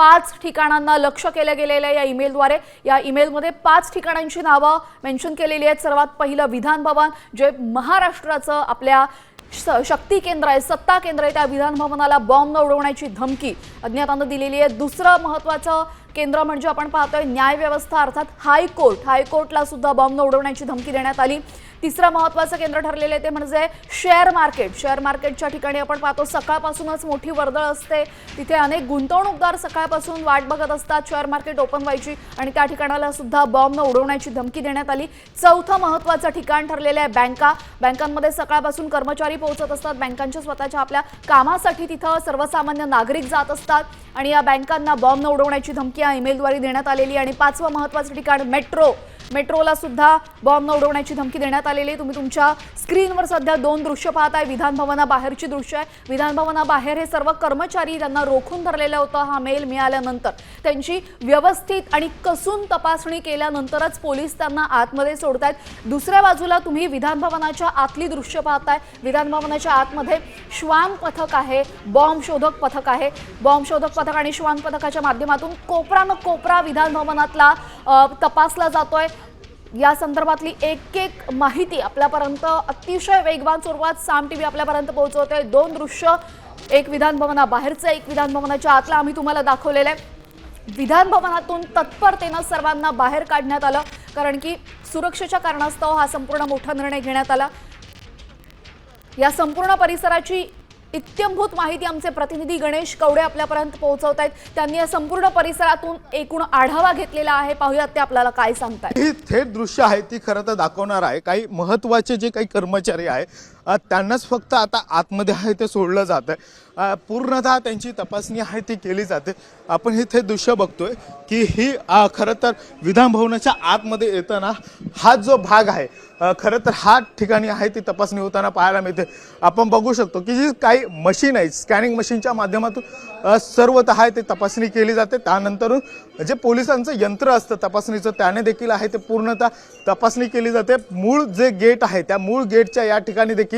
5 ठिकाणांना लक्ष्य केलं गेलेलं आहे या ईमेलद्वारे। या ईमेलमध्ये 5 ठिकाणांची नावं मेन्शन केलेली आहेत। सर्वात पहिलं विधान भवन, जे महाराष्ट्राचं आपल्या शक्ती केंद्र आहे, सत्ता केंद्र आहे। त्या विधान भवनाला बॉम्ब उडवण्याची धमकी अज्ञातांना दिलेली आहे। दुसरं महत्त्वाचं केंद्र म्हणजे आपण पाहतोय न्याय व्यवस्था अर्थात हायकोर्टला सुद्धा बॉम्ब उडवण्याची धमकी देण्यात आली। तिसरं महत्त्वाचं केंद्र ठरलेलं आहे ते म्हणजे शेअर मार्केटच्या ठिकाणी आपण पाहतो सकाळपासूनच मोठी वर्दळ असते। तिथे अनेक गुंतवणूकदार सकाळपासून वाट बघत असतात शेअर मार्केट ओपन व्हायची आणि त्या ठिकाणाला सुद्धा बॉम्ब उडवण्याची धमकी देण्यात आली। चौथं महत्त्वाचं ठिकाण ठरलेलं आहे बँकांमध्ये सकाळपासून कर्मचारी पोहोचत असतात। बँकांच्या स्वतःच्या आपल्या कामासाठी तिथं सर्वसामान्य नागरिक जात असतात आणि या बँकांना बॉम्ब उडवण्याची धमकी या ईमेलद्वारे देण्यात आलेली। आणि पाचवं महत्त्वाचं ठिकाण मेट्रोला सुद्धा बॉम्ब उडवण्याची धमकी देण्यात आलेली। तुम्ही तुमच्या स्क्रीनवर सध्या 2 दृश्य पाहताय। विधान भवनाबाहेरची दृश्य आहे। विधान भवनाबाहेर हे सर्व कर्मचारी त्यांना रोखून धरलेलं होतं। हा मेल मिळाल्यानंतर त्यांची व्यवस्थित आणि कसून तपासणी केल्यानंतरच पोलीस त्यांना आतमध्ये सोडतायत। दुसऱ्या बाजूला तुम्ही विधान भवनाच्या आतली दृश्य पाहताय। विधान भवनाच्या आतमध्ये श्वान पथक आहे, बॉम्ब शोधक पथक आहे। बॉम्ब शोधक पथक आणि श्वान पथकाच्या माध्यमातून कोपरा विधान भवनातला तपासला जातोय। या संदर्भातली एक माहिती आपल्यापर्यंत अतिशय वेगवान स्वरूपात साम टीव्ही आपल्यापर्यंत पोहोचवतोय। 2 दृश्य, एक विधान भवनाबाहेरचं, एक विधान भवनाच्या आतला आम्ही तुम्हाला दाखवलेलं आहे। विधान भवनातून तत्परतेने सर्वांना बाहेर काढण्यात आलं, कारण की सुरक्षेच्या कारणास्तव हा संपूर्ण मोठा निर्णय घेण्यात आला। या संपूर्ण परिसराची इत्यंभूत माहिती आमचे प्रतिनिधी गणेश कवडे आपल्यापर्यंत पोहोचवतायत। त्यांनी या संपूर्ण परिसरातून एकूण आढावा घेतलेला आहे। पाहूयात ते आपल्याला काय सांगतायत। ही थेट दृश्य आहे ती खरं तर दाखवणार आहे काही महत्त्वाचे जे काही कर्मचारी आहे त्यांनाच फक्त आता आतमध्ये आहे ते सोडलं जातं। पूर्णतः त्यांची तपासणी आहे ती केली जाते। आपण हे थेट दृश्य बघतोय की ही खरं तर विधान भवनाच्या आतमध्ये येताना हा जो भाग आहे खरं तर हा ठिकाणी आहे ती तपासणी होताना पाहायला मिळते। आपण बघू शकतो की जी काही मशीन आहे स्कॅनिंग मशीनच्या माध्यमातून सर्वतः ते तपासणी केली जाते। त्यानंतर जे पोलिसांचं यंत्र असतं तपासणीचं त्याने देखील आहे ते पूर्णतः तपासणी केली जाते। मूळ जे गेट आहे त्या मूळ गेटच्या या ठिकाणी देखील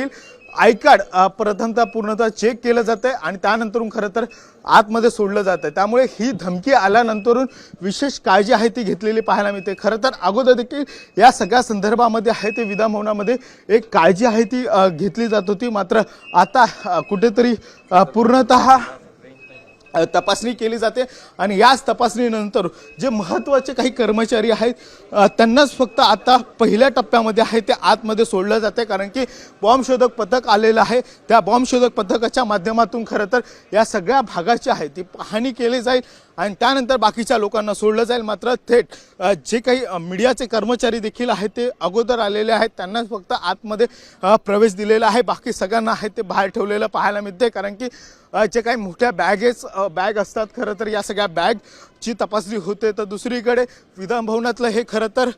आय कार्ड प्रथमतः पूर्णतः चेक केलं जातं आणि त्यानंतरून खरं तर आतमध्ये सोडलं जातं। त्यामुळे ही धमकी आल्यानंतरून विशेष काळजी आहे ती घेतलेली पाहायला मिळते। खरं तर अगोदर देखील या सगळ्या संदर्भामध्ये आहे ते विधान भवनामध्ये एक काळजी आहे ती घेतली जात होती, मात्र आता कुठेतरी पूर्णतः तपासणी केली जाते आणि याच तपासणीनंतर जे महत्त्वाचे काही कर्मचारी आहेत त्यांनाच फक्त आता पहिल्या टप्प्यामध्ये आहे ते आतमध्ये सोडलं जाते, कारण की बॉम्ब शोधक पथक आलेलं आहे। त्या बॉम्ब शोधक पथकाच्या माध्यमातून खरं तर या सगळ्या भागाची आहे ती पाहणी केली जाईल आणि त्यानंतर बाकीच्या लोकांना सोडलं जाईल। मात्र थेट जे काही मीडियाचे कर्मचारी देखील आहेत ते अगोदर आलेले आहेत त्यांनाच फक्त आतमध्ये प्रवेश दिलेला आहे। बाकी सगळ्यांना आहे ते बाहेर ठेवलेलं पाहायला मिळते, कारण की जे काही मोठ्या बॅग असतात खरं तर या सगळ्या बॅगची तपासणी होते। तर दुसरीकडे विधान भवनातलं हे खरं तर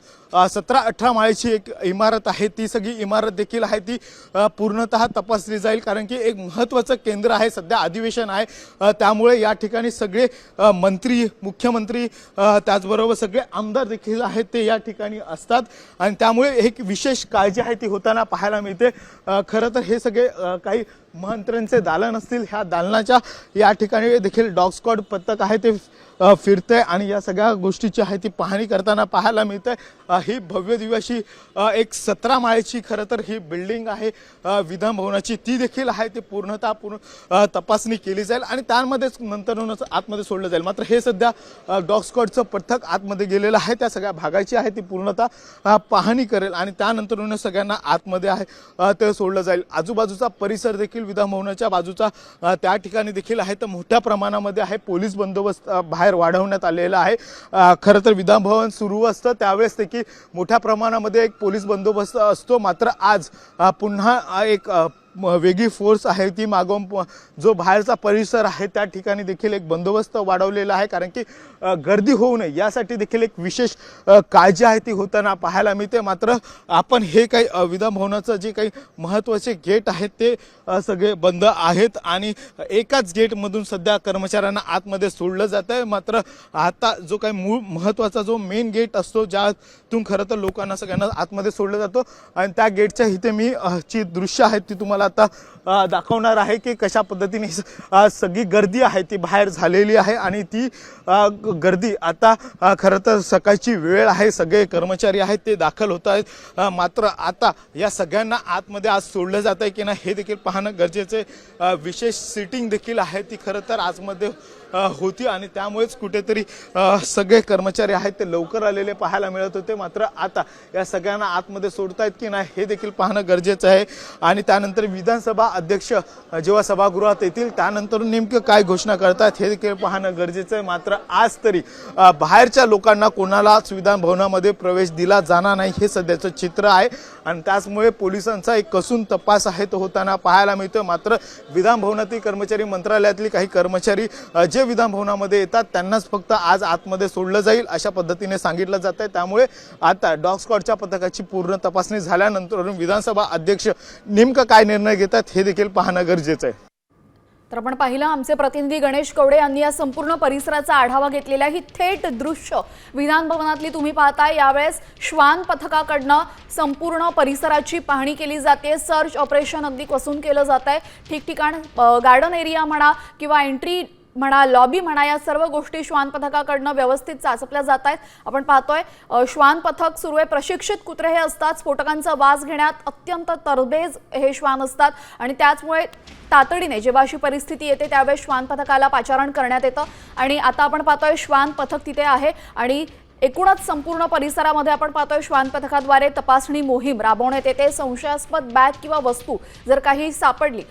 17-18 माळ्याची एक इमारत आहे, ती सगळी इमारत देखील आहे ती पूर्णतः तपासली जाईल, कारण की एक महत्त्वाचं केंद्र आहे, सध्या अधिवेशन आहे। त्यामुळे या ठिकाणी सगळे मंत्री, मुख्यमंत्री त्याचबरोबर सगळे आमदार देखील आहेत ते या ठिकाणी असतात आणि त्यामुळे एक विशेष काळजी आहे ती होताना पाहायला मिळते। खरं तर हे सगळे काही मंत्र्यांचे दालन असतील, ह्या दालनाच्या या ठिकाणी देखील डॉग स्क्वॉड पथक आहे ते फिरते आणि या सगळ्या गोष्टीची आहे ती पाहणी करताना पाहायला मिळते। ही भव्य दिव्य अशी एक 17 माळ्याची खरं तर ही बिल्डिंग आहे विधान भवनाची, ती देखील आहे ती पूर्णतः तपासणी केली जाईल आणि त्यामध्येच नंतरूनच आतमध्ये सोडलं जाईल। मात्र हे सध्या डॉग स्क्वॉडचं पथक आतमध्ये गेलेलं आहे, त्या सगळ्या भागाची आहे ती पूर्णतः पाहणी करेल आणि त्यानंतरूनच सगळ्यांना आतमध्ये आहे ते सोडलं जाईल। आजूबाजूचा परिसर देखील विधान भवनाच्या बाजूचा त्या ठिकाणी देखील आहे तर मोठ्या प्रमाणामध्ये आहे पोलीस बंदोबस्त बाहेर वाढवण्यात आलेला आहे। खरं तर विधान भवन सुरू असतं त्यावेळेस देखील मोठ्या प्रमाणामध्ये एक पोलीस बंदोबस्त असतो, मात्र आज पुन्हा एक वेगळी फोर्स आहे ती मागून जो बाहेरचा परिसर आहे त्या ठिकाणी देखील एक बंदोबस्त वाढवलेला आहे, कारण की गर्दी होऊ नये यासाठी देखील एक विशेष काळजी आहे ती होताना पाहायला मिळते। मात्र आपण हे काही विधान भवनाचं जे काही महत्त्वाचे गेट आहेत ते सगळे बंद आहेत आणि एकाच गेटमधून सध्या कर्मचाऱ्यांना आतमध्ये सोडलं जातं आहे। मात्र आता जो काही मूळ महत्त्वाचा जो मेन गेट असतो ज्यातून खरं तर लोकांना सगळ्यांना आतमध्ये सोडलं जातो आणि त्या गेटच्या इथे मी ची दृश्य आहेत ती तुम्हाला आपल्याला आता दाखवणार आहे की कशा पद्धतीने सगळी गर्दी आहे ती बाहेर झालेली आहे आणि ती गर्दी आता खरं तर सकाळची वेळ आहे, सगळे कर्मचारी आहेत ते दाखल होत आहेत, मात्र आता या सगळ्यांना आतमध्ये आज सोडलं जात आहे की नाही हे देखील पाहणं गरजेचे. विशेष सिटिंग देखील आहे ती खरं तर आजमध्ये होती आणि त्यामुळेच कुठेतरी सगळे कर्मचारी आहेत ते लवकर आलेले पाहायला मिळत होते, मात्र आता या सगळ्यांना आतमध्ये सोडतायत की नाही हे देखील पाहणं गरजेचं आहे. आणि त्यानंतर विधानसभा अध्यक्ष जेव्हा सभागृहात येतील त्यानंतर नेमकं काय घोषणा करतात हे देखील पाहणं गरजेचं आहे. मात्र आज तरी बाहेरच्या लोकांना कोणालाच विधान भवनामध्ये प्रवेश दिला जाणार नाही हे सध्याचं चित्र आहे आणि त्याचमुळे पोलिसांचा एक कसून तपास आहे तो होताना पाहायला मिळतोय. मात्र विधान भवनातील कर्मचारी, मंत्रालयातली काही कर्मचारी जे विधान भवनामध्ये येतात त्यांनाच फक्त आज आतमध्ये सोडलं जाईल अशा पद्धतीने सांगितलं जात आहे. त्यामुळे आता डॉग स्क्वॉडच्या पथकाची पूर्ण तपासणी झाल्यानंतर विधानसभा अध्यक्ष नेमकं काय निर्णय घेतात हे देखील पाहणं गरजेचं आहे. तर आपण पाहिलं आमचे प्रतिनिधी गणेश कवडे यांनी या संपूर्ण परिसराचा आढावा घेतलेला. ही थेट दृश्य विधान भवनातली तुम्ही पाहताय. यावेळेस श्वान पथकाकडनं संपूर्ण परिसराची पाहणी केली जाते. सर्च ऑपरेशन अगदी कसून केलं जात आहे. ठिकठिकाण गार्डन एरिया म्हणा किंवा एंट्री म्हणा, लॉबी म्हणा, या सर्व गोष्टी श्वान पथकाकडनं व्यवस्थित चाचपल्या जात आहेत. आपण पाहतोय श्वान पथक सुरू आहे. प्रशिक्षित कुत्रे हे असतात. स्फोटकांचा वास घेण्यात अत्यंत तरबेज हे श्वान असतात आणि त्याचमुळे तातडीने जेव्हा अशी परिस्थिती येते त्यावेळेस श्वान पथकाला पाचारण करण्यात येतं. आणि आता आपण पाहतोय श्वान पथक तिथे आहे आणि एकूणच संपूर्ण परिसरामध्ये आपण पाहतोय श्वान पथकाद्वारे तपासणी मोहीम राबवण्यात येते. संशयास्पद बॅग किंवा वस्तू जर काही सापडली